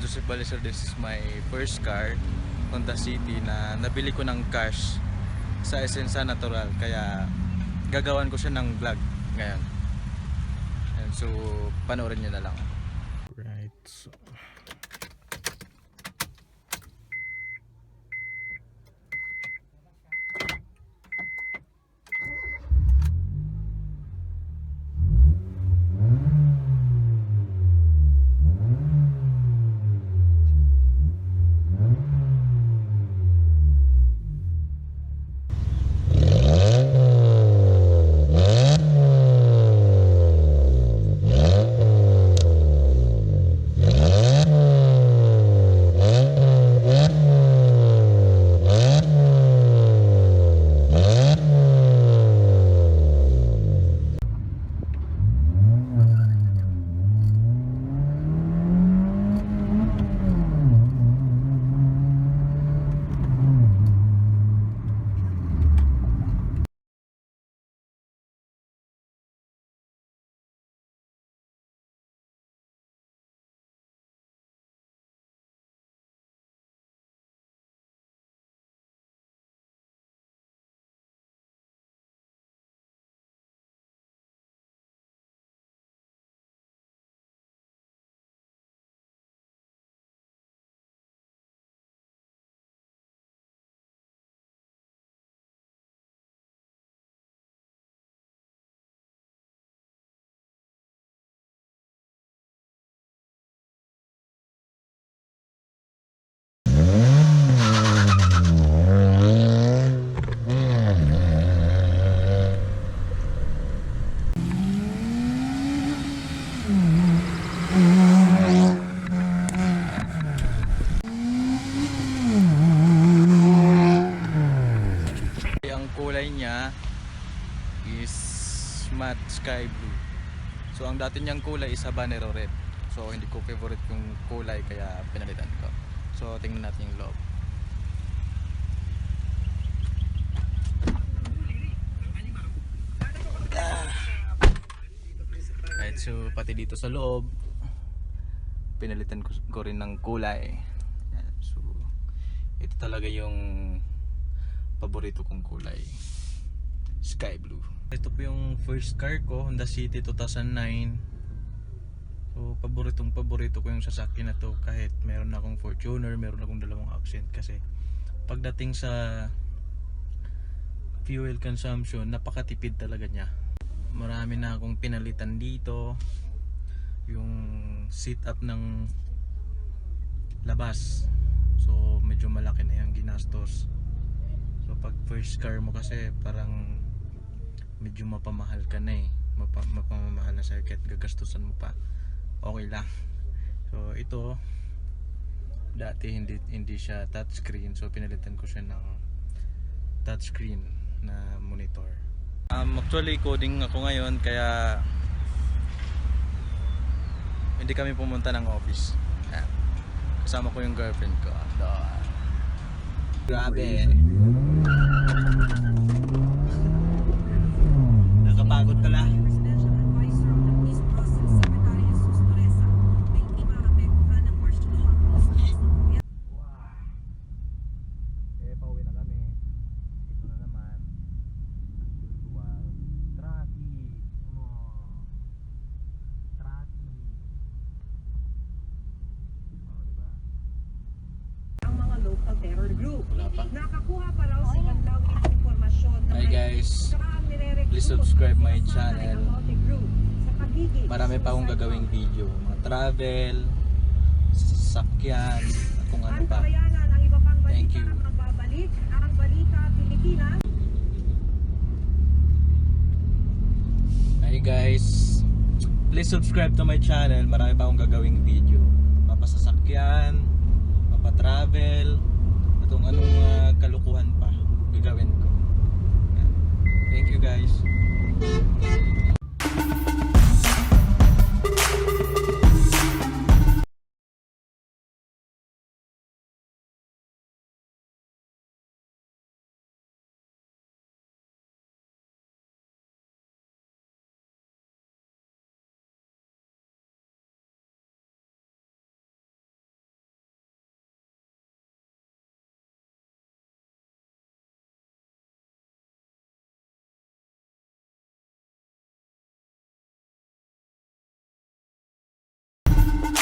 Joseph Balicer. This is my first car, Honda City, na nabili ko ng cash sa Esensa Natural. Kaya gagawan ko siya ng vlog ngayon. And so panoorin nyo na lang. Right, so kulay niya is matte sky blue. So ang dati niyang kulay is habanero red. So hindi ko favorite yung kulay kaya pinalitan ko. So tingnan natin yung loob. Right, so pati dito sa loob pinalitan ko rin ng kulay. So ito talaga yung paborito kong kulay, sky blue. Ito po yung first car ko, Honda City 2009. So paborito ko yung sasakyan na to, kahit meron akong Fortuner, meron akong dalawang Accent. Kasi pagdating sa fuel consumption, napakatipid talaga niya. Marami na akong pinalitan dito. Yung seat up ng labas, so medyo malaki na yung ginastos. So pag first car mo kasi parang medyo mapamahal ka na mapamahal na sa'yo kahit gagastusan mo pa, okay lang. So ito dati hindi siya touchscreen, so pinalitan ko siya ng touchscreen na monitor. Actually coding ako ngayon kaya hindi kami pumunta ng office. Kasama ko yung girlfriend ko. Grabe. Nakapagod ka lang. Pauwi na kami. Ito na naman. Usual traffic. Traffic. Diba? Ang mga local terror group. Wala pa. Nakakuha pa raw si Manlaw ng impormasyon. Hi guys, please subscribe my channel. Marami pa akong gagawing video, mga travel, sasakyan, at kung ano pa. Thank you. Ang balita Pilipinas. Hi guys, please subscribe to my channel. Marami pa akong gagawing video, mapasasakyan, mapatravel, at kung anong kalukuhan pa gagawin ko. Thank you guys.